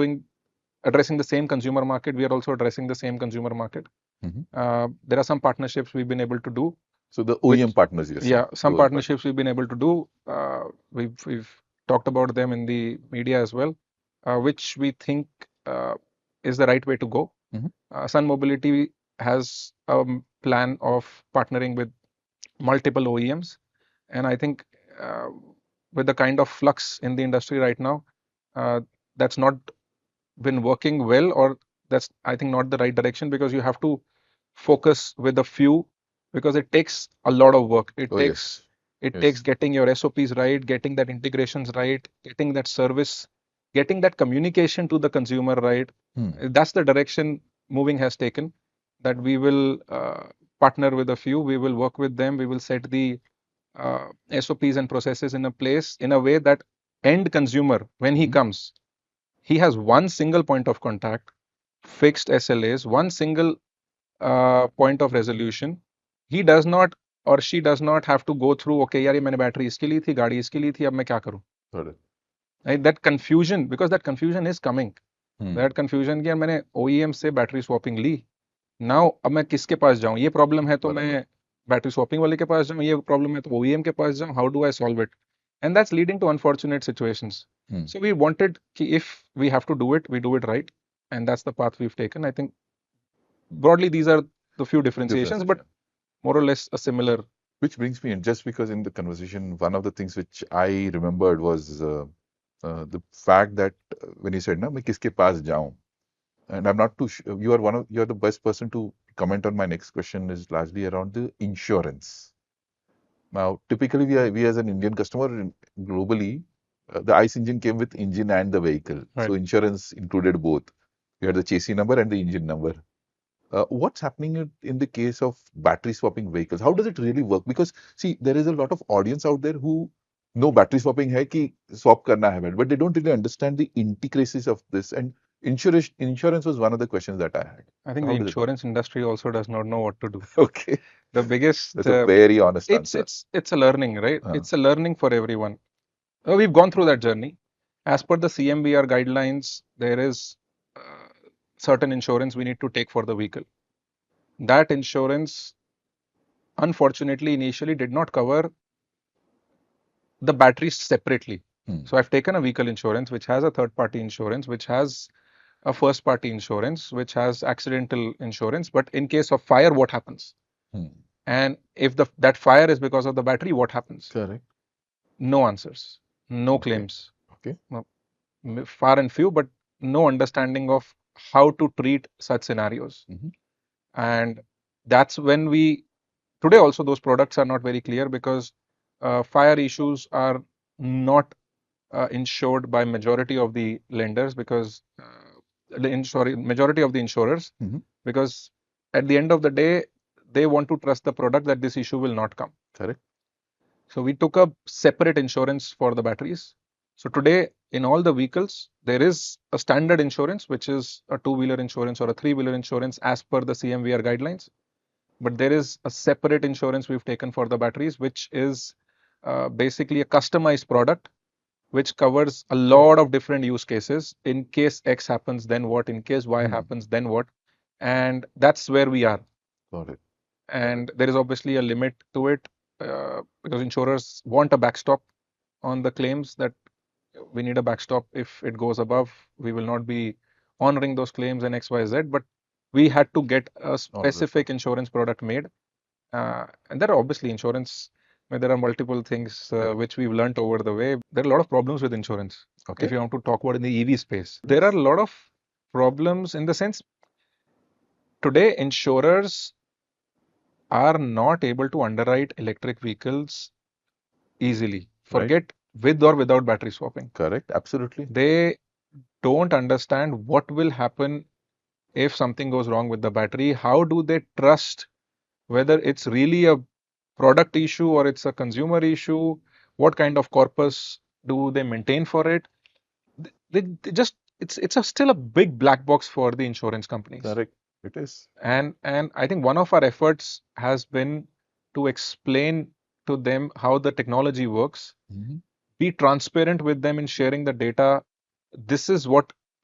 [SPEAKER 1] addressing the same consumer market. We are also addressing the same consumer market. There are some partnerships we've been able to do.
[SPEAKER 2] So the OEM partners, you're saying?
[SPEAKER 1] Yeah, some partnerships we've been able to do. We've talked about them in the media as well, which we think is the right way to go. Sun Mobility has a plan of partnering with multiple OEMs, and I think with the kind of flux in the industry right now, that's not been working well, or that's I think not the right direction because you have to focus with a few because it takes a lot of work. It takes getting your SOPs right, getting that integrations right, getting that service, getting that communication to the consumer right. That's the direction Mooving has taken. That we will partner with a few, we will work with them, we will set the SOPs and processes in a place in a way that end consumer, when he comes, he has one single point of contact, fixed SLAs, one single point of resolution. He does not or she does not have to go through, okay, यार ये मैंने battery इसके लिए थी, गाड़ी इसके लिए थी, अब मैं क्या करूं? Right? That confusion, because that confusion is coming. That confusion कि यार मैंने OEM से बैटरी स्वैपिंग ली, now अब मैं किसके पास जाऊं? ये प्रॉब्लम है तो मैं बैटरी स्वैपिंग वाले के पास जाऊं, ये प्रॉब्लम है तो OEM के पास जाऊं, how do I solve it? And that's leading to unfortunate situations. So we wanted if we have to do it, we do it right, and that's the path we've taken. I think broadly these are the few differentiations, but more or less a similar.
[SPEAKER 2] Which brings me in, just because in the conversation, one of the things which I remembered was the fact that when you said, "Na, मैं किसके पास जाऊं?" and I'm not too sure, you're the best person to comment on. My next question is largely around the insurance. Now, typically, we as an Indian customer globally, the ICE engine came with engine and the vehicle.
[SPEAKER 1] Right.
[SPEAKER 2] So insurance included both. You had the chassis number and the engine number. What's happening in the case of battery swapping vehicles? How does it really work? Because see, there is a lot of audience out there who know battery swapping hai ki swap karna hai, but they don't really understand the intricacies of this. And insurance was one of the questions that I had.
[SPEAKER 1] I think
[SPEAKER 2] How
[SPEAKER 1] the
[SPEAKER 2] does it work?
[SPEAKER 1] insurance industry also does not know what to do.
[SPEAKER 2] Okay,
[SPEAKER 1] The biggest,
[SPEAKER 2] that's a very honest
[SPEAKER 1] it's
[SPEAKER 2] answer.
[SPEAKER 1] it's a learning, right?
[SPEAKER 2] Uh,
[SPEAKER 1] It's a learning for everyone. We've gone through that journey. As per the CMVR guidelines, there is certain insurance we need to take for the vehicle. That insurance, unfortunately, initially did not cover the batteries separately. So I've taken a vehicle insurance which has a third party insurance, which has a first party insurance, which has accidental insurance. But in case of fire, what happens? And if that fire is because of the battery, what happens?
[SPEAKER 2] Correct.
[SPEAKER 1] No answers, no
[SPEAKER 2] Okay.
[SPEAKER 1] claims,
[SPEAKER 2] Okay.
[SPEAKER 1] far and few, but no understanding of how to treat such scenarios. And that's when today also those products are not very clear because fire issues are not insured by majority of the lenders because majority of the insurers, because at the end of the day they want to trust the product that this issue will not come.
[SPEAKER 2] Correct.
[SPEAKER 1] So we took a separate insurance for the batteries. So today in all the vehicles there is a standard insurance which is a two-wheeler insurance or a three-wheeler insurance as per the CMVR guidelines. But there is a separate insurance we've taken for the batteries, which is basically a customized product which covers a lot of different use cases. In case X happens, then what? In case Y happens, then what? And that's where we are.
[SPEAKER 2] Got it.
[SPEAKER 1] And there is obviously a limit to it because insurers want a backstop on the claims that we need a backstop. If it goes above, we will not be honoring those claims and X, Y, Z. But we had to get a specific insurance product made. And there are obviously insurance, there are multiple things which we've learned over the way. There are a lot of problems with insurance.
[SPEAKER 2] Okay.
[SPEAKER 1] If you want to talk about in the EV space, there are a lot of problems in the sense today insurers are not able to underwrite electric vehicles easily. Forget with or without battery swapping.
[SPEAKER 2] Correct. Absolutely.
[SPEAKER 1] They don't understand what will happen if something goes wrong with the battery. How do they trust whether it's really a product issue or it's a consumer issue? What kind of corpus do they maintain for it? They just it's still a big black box for the insurance companies.
[SPEAKER 2] Correct. It is.
[SPEAKER 1] And I think one of our efforts has been to explain to them how the technology works, be transparent with them in sharing the data. This is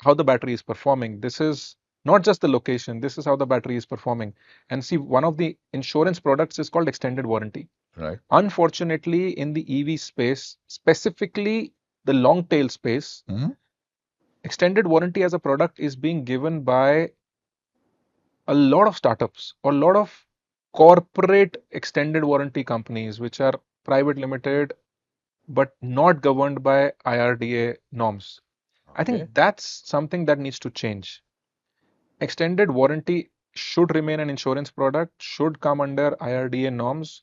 [SPEAKER 1] how the battery is performing. This is not just the location. This is how the battery is performing. And see, one of the insurance products is called extended warranty.
[SPEAKER 2] Right.
[SPEAKER 1] Unfortunately, in the EV space, specifically the long tail space, extended warranty as a product is being given by a lot of startups or a lot of corporate extended warranty companies, which are private limited but not governed by IRDA norms. I think that's something that needs to change. Extended warranty should remain an insurance product, should come under IRDA norms.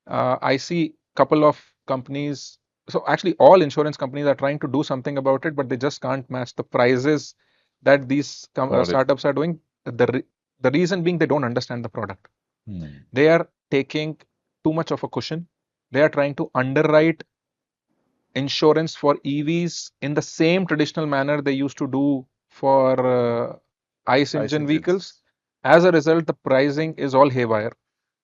[SPEAKER 1] I see a couple of companies, so actually all insurance companies are trying to do something about it, but they just can't match the prices that these startups are doing. The reason being they don't understand the product. They are taking too much of a cushion. They are trying to underwrite insurance for EVs in the same traditional manner they used to do for ICE engine vehicles. As a result, the pricing is all haywire.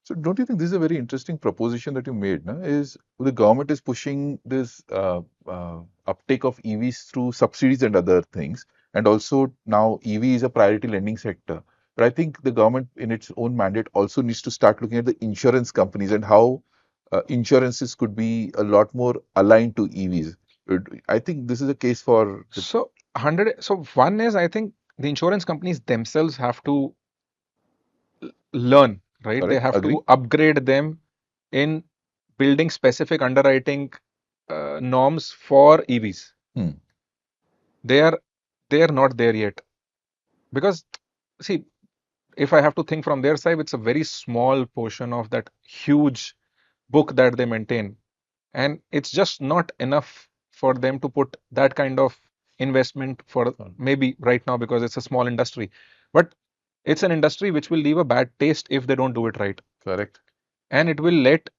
[SPEAKER 2] So don't you think this is a very interesting proposition that you made? No? Is the government is pushing this uptake of EVs through subsidies and other things, and also now EV is a priority lending sector. But I think the government, in its own mandate, also needs to start looking at the insurance companies and how insurances could be a lot more aligned to EVs. I think this is a case for.
[SPEAKER 1] So one is I think the insurance companies themselves have to learn, right?
[SPEAKER 2] Correct.
[SPEAKER 1] They have
[SPEAKER 2] Agree.
[SPEAKER 1] to upgrade them in building specific underwriting norms for EVs. They are not there yet because see, if I have to think from their side, it's a very small portion of that huge book that they maintain, and it's just not enough for them to put that kind of investment for maybe right now because it's a small industry. But It's an industry which will leave a bad taste if they don't do it right.
[SPEAKER 2] Correct.
[SPEAKER 1] And it will let,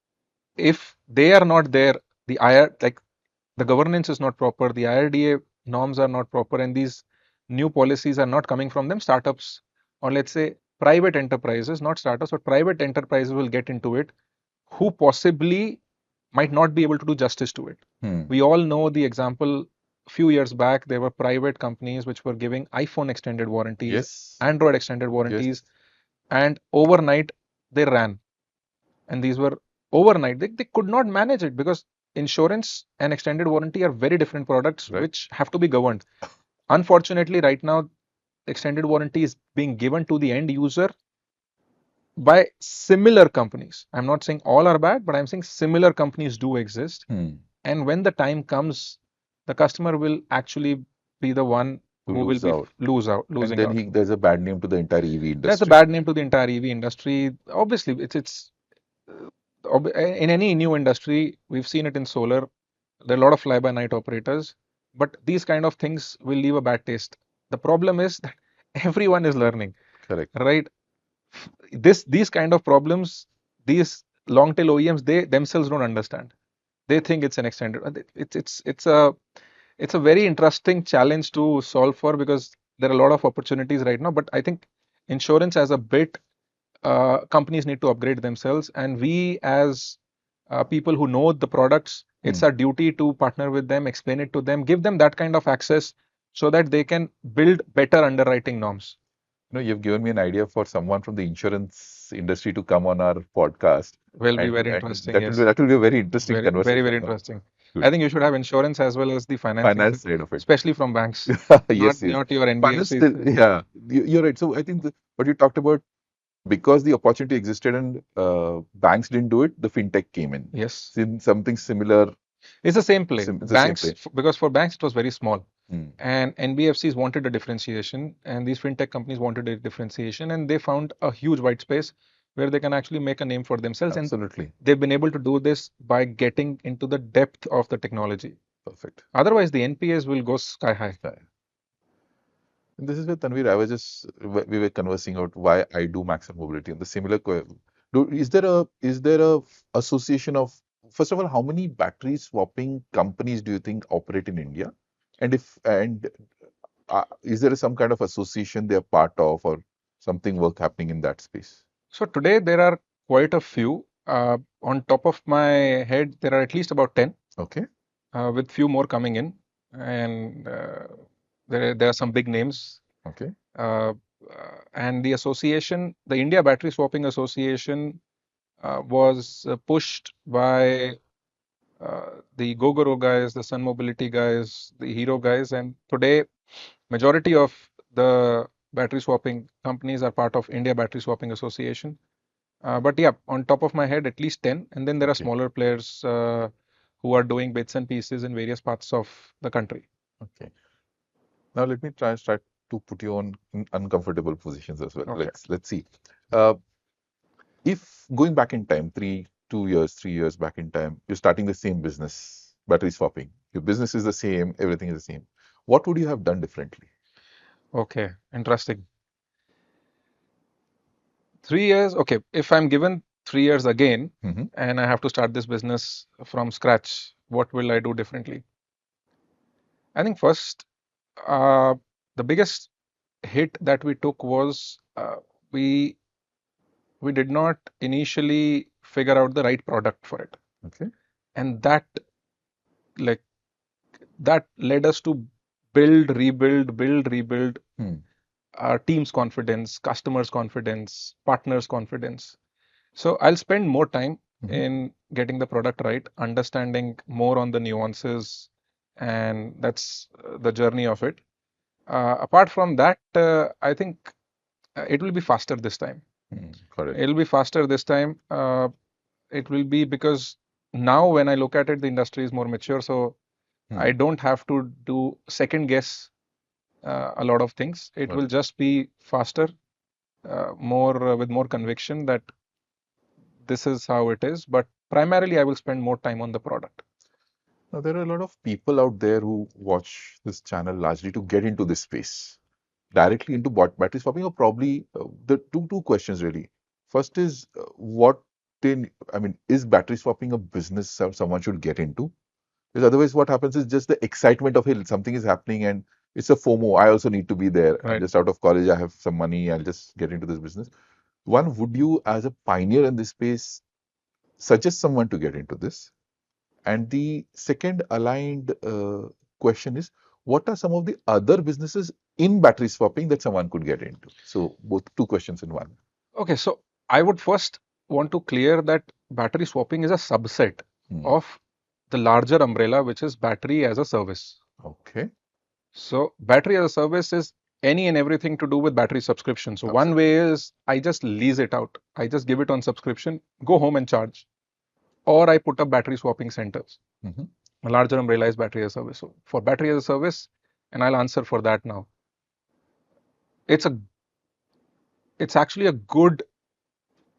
[SPEAKER 1] if they are not there, the like the governance is not proper, the IRDA norms are not proper, and these new policies are not coming from them, startups, or let's say private enterprises, not startups, but private enterprises will get into it, who possibly might not be able to do justice to it. We all know the example. A few years back, there were private companies which were giving iPhone extended warranties,
[SPEAKER 2] Yes.
[SPEAKER 1] Android extended warranties,
[SPEAKER 2] Yes.
[SPEAKER 1] and overnight they ran. And these were overnight. They could not manage it because insurance and extended warranty are very different products
[SPEAKER 2] Right.
[SPEAKER 1] which have to be governed. Unfortunately, right now, extended warranty is being given to the end user by similar companies. I'm not saying all are bad, but I'm saying similar companies do exist. And when the time comes, the customer will actually be the one
[SPEAKER 2] To
[SPEAKER 1] who will
[SPEAKER 2] lose
[SPEAKER 1] be
[SPEAKER 2] out. And
[SPEAKER 1] losing
[SPEAKER 2] then
[SPEAKER 1] out.
[SPEAKER 2] there's a bad name to the entire EV
[SPEAKER 1] That's a
[SPEAKER 2] industry.
[SPEAKER 1] bad name to the entire EV industry. Obviously, it's in any new industry. We've seen it in solar. There are a lot of fly-by-night operators, but these kind of things will leave a bad taste. The problem is that everyone is learning,
[SPEAKER 2] Correct.
[SPEAKER 1] right? These kind of problems, these long tail OEMs, they themselves don't understand. They think it's an extended. It's a very interesting challenge to solve for, because there are a lot of opportunities right now. But I think insurance as a bit, companies need to upgrade themselves, and we as people who know the products, it's our duty to partner with them, explain it to them, give them that kind of access so that they can build better underwriting norms.
[SPEAKER 2] You've given me an idea for someone from the insurance industry to come on our podcast.
[SPEAKER 1] Will be very
[SPEAKER 2] And
[SPEAKER 1] interesting. Yes,
[SPEAKER 2] that will be a very interesting
[SPEAKER 1] very
[SPEAKER 2] conversation.
[SPEAKER 1] very interesting.
[SPEAKER 2] Good.
[SPEAKER 1] I think you should have insurance as well as the financing,
[SPEAKER 2] Finance side of it.
[SPEAKER 1] especially from banks,
[SPEAKER 2] Yes, yes.
[SPEAKER 1] not your
[SPEAKER 2] Finance,
[SPEAKER 1] NBFCs.
[SPEAKER 2] yeah, you're right. So I think what you talked about, because the opportunity existed and banks didn't do it, the fintech came in.
[SPEAKER 1] Yes,
[SPEAKER 2] Something similar.
[SPEAKER 1] it's the same play.
[SPEAKER 2] It's the same
[SPEAKER 1] Banks,
[SPEAKER 2] play.
[SPEAKER 1] because for banks it was very small.
[SPEAKER 2] Hmm.
[SPEAKER 1] And NBFCs wanted a differentiation, and these fintech companies wanted a differentiation, and they found a huge white space where they can actually make a name for themselves.
[SPEAKER 2] Absolutely.
[SPEAKER 1] And they've been able to do this by getting into the depth of the technology.
[SPEAKER 2] Perfect.
[SPEAKER 1] Otherwise, the NPAs will go sky high.
[SPEAKER 2] And this is where Tanvir, we were conversing about why I do Maxson Mobility, and the similar. Is there a association of, first of all, how many battery swapping companies do you think operate in India, and is there some kind of association they are part of, or something work happening in that space?
[SPEAKER 1] So today there are quite a few. On top of my head, there are at least about 10.
[SPEAKER 2] Okay.
[SPEAKER 1] With few more coming in, and there are some big names.
[SPEAKER 2] Okay.
[SPEAKER 1] And the association, the India Battery Swapping Association, was pushed by the Gogoro guys, the Sun Mobility guys, the Hero guys, and today majority of the battery swapping companies are part of India Battery Swapping Association. But yeah, on top of my head, at least 10, and then there are smaller players who are doing bits and pieces in various parts of the country.
[SPEAKER 2] Okay. Now let me start to put you on uncomfortable positions as well.
[SPEAKER 1] Okay.
[SPEAKER 2] Let's see. If going back in time, 3 years back in time, you're starting the same business, battery swapping. Your business is the same, everything is the same. What would you have done differently?
[SPEAKER 1] Okay, interesting. 3 years. Okay, if I'm given 3 years again, and I have to start this business from scratch, what will I do differently? I think first, the biggest hit that we took was we did not initially figure out the right product for it.
[SPEAKER 2] Okay.
[SPEAKER 1] And that led us to build, rebuild our team's confidence, customers' confidence, partners' confidence. So I'll spend more time in getting the product right, understanding more on the nuances, and that's the journey of it. Apart from that, I think it will be faster this time.
[SPEAKER 2] Correct.
[SPEAKER 1] It'll be faster this time. It will be because now when I look at it, the industry is more mature, so I don't have to do second guess a lot of things. It will just be faster, more with more conviction that this is how it is. But primarily, I will spend more time on the product.
[SPEAKER 2] Now, there are a lot of people out there who watch this channel largely to get into this space. directly into battery swapping, or probably the two questions really. First is is battery swapping a business someone should get into? Because otherwise, what happens is just the excitement of, hey, something is happening and it's a FOMO. I also need to be there. I'm
[SPEAKER 1] Right.
[SPEAKER 2] just out of college. I have some money. I'll just get into this business. One, would you, as a pioneer in this space, suggest someone to get into this? And the second aligned question is, what are some of the other businesses in battery swapping that someone could get into? So both two questions in one.
[SPEAKER 1] Okay, so I would first want to clear that battery swapping is a subset of the larger umbrella, which is battery as a service.
[SPEAKER 2] Okay.
[SPEAKER 1] So battery as a service is any and everything to do with battery subscription. So one way is I just lease it out. I just give it on subscription, go home and charge. Or I put up battery swapping centers. A larger umbrella is battery as a service. So for battery as a service, and I'll answer for that now. It's actually a good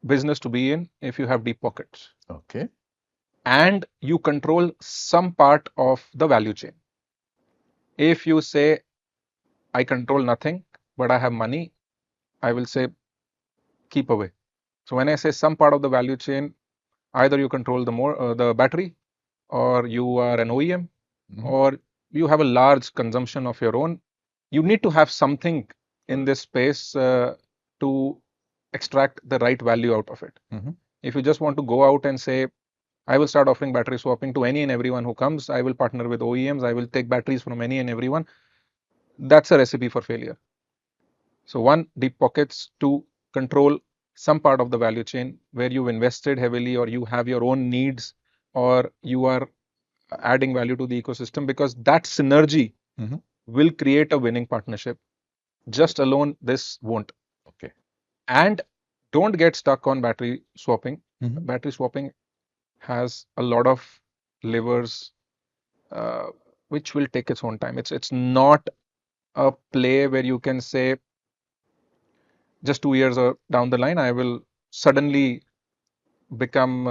[SPEAKER 1] business to be in if you have deep pockets.
[SPEAKER 2] Okay.
[SPEAKER 1] And you control some part of the value chain. If you say, I control nothing, but I have money, I will say, keep away. So when I say some part of the value chain, either you control the battery, or you are an OEM, or you have a large consumption of your own. You need to have something in this space to extract the right value out of it. If you just want to go out and say, I will start offering battery swapping to any and everyone who comes, I will partner with OEMs, I will take batteries from any and everyone, that's a recipe for failure. So one, deep pockets. Two, control some part of the value chain where you've invested heavily, or you have your own needs, or you are adding value to the ecosystem, because that synergy will create a winning partnership. Just alone, this won't.
[SPEAKER 2] Okay.
[SPEAKER 1] And don't get stuck on battery swapping. Battery swapping has a lot of levers, which will take its own time. It's not a play where you can say, just 2 years down the line, I will suddenly become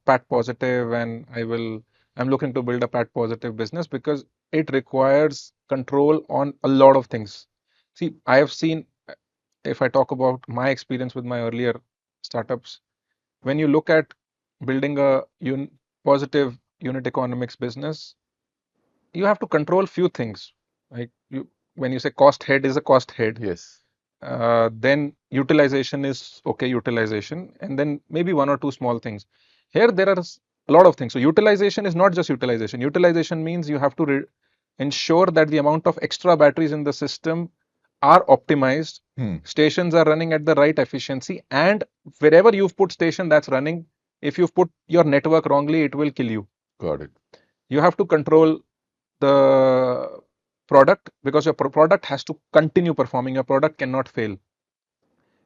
[SPEAKER 1] PAT positive, and I'm looking to build a PAT positive business, because it requires control on a lot of things. See, I have seen, if I talk about my experience with my earlier startups, when you look at building a positive unit economics business, you have to control few things. Like when you say cost head is a cost head.
[SPEAKER 2] Yes.
[SPEAKER 1] Then utilization is okay, utilization, and then maybe one or two small things. Here there are a lot of things. So utilization is not just utilization. Utilization means you have to ensure that the amount of extra batteries in the system are optimized. Stations are running at the right efficiency, and wherever you've put station that's running, if you've put your network wrongly, it will kill you.
[SPEAKER 2] Got it.
[SPEAKER 1] You have to control the product, because your product has to continue performing. Your product cannot fail.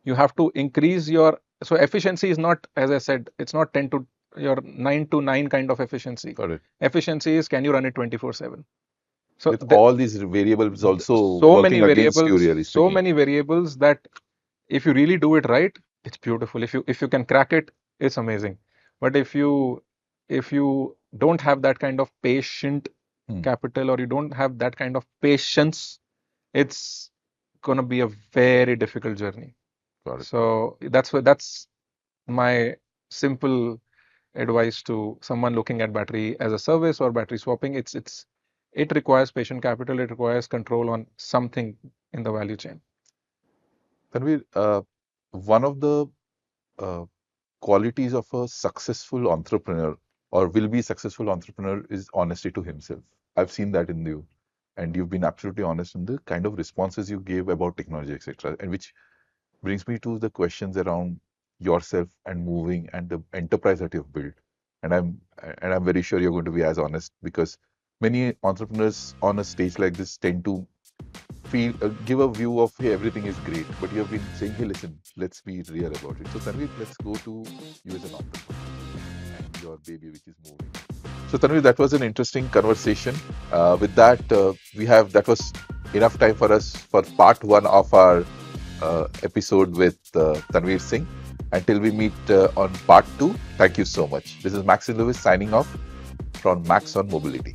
[SPEAKER 1] You have to increase your, so efficiency is not, as I said, it's not 10 to your 9 to 9 kind of efficiency.
[SPEAKER 2] Got it.
[SPEAKER 1] Efficiency is, can you run it 24/7? So
[SPEAKER 2] with all these variables also
[SPEAKER 1] so
[SPEAKER 2] working
[SPEAKER 1] many
[SPEAKER 2] against you, really
[SPEAKER 1] so
[SPEAKER 2] speaking.
[SPEAKER 1] many variables that if you really do it right, it's beautiful. If you can crack it, it's amazing. But if you don't have that kind of patient capital, or you don't have that kind of patience, it's gonna be a very difficult journey.
[SPEAKER 2] Got it.
[SPEAKER 1] So that's my simple advice to someone looking at battery as a service or battery swapping. It requires patient capital. It requires control on something in the value chain.
[SPEAKER 2] Tanvir, one of the qualities of a successful entrepreneur, or will be successful entrepreneur, is honesty to himself. I've seen that in you, and you've been absolutely honest in the kind of responses you gave about technology, etc. And which brings me to the questions around yourself and Mooving and the enterprise that you've built. And I'm very sure you're going to be as honest, because many entrepreneurs on a stage like this tend to give a view of, hey, everything is great, but you have been saying, hey, listen, let's be real about it. So Tanvir, let's go to you as an entrepreneur and your baby, which is Mooving. So Tanvir, that was an interesting conversation. With that, that was enough time for us for part one of our episode with Tanvir Singh. Until we meet on part two, thank you so much. This is Maxson signing off from Maxson Mobility.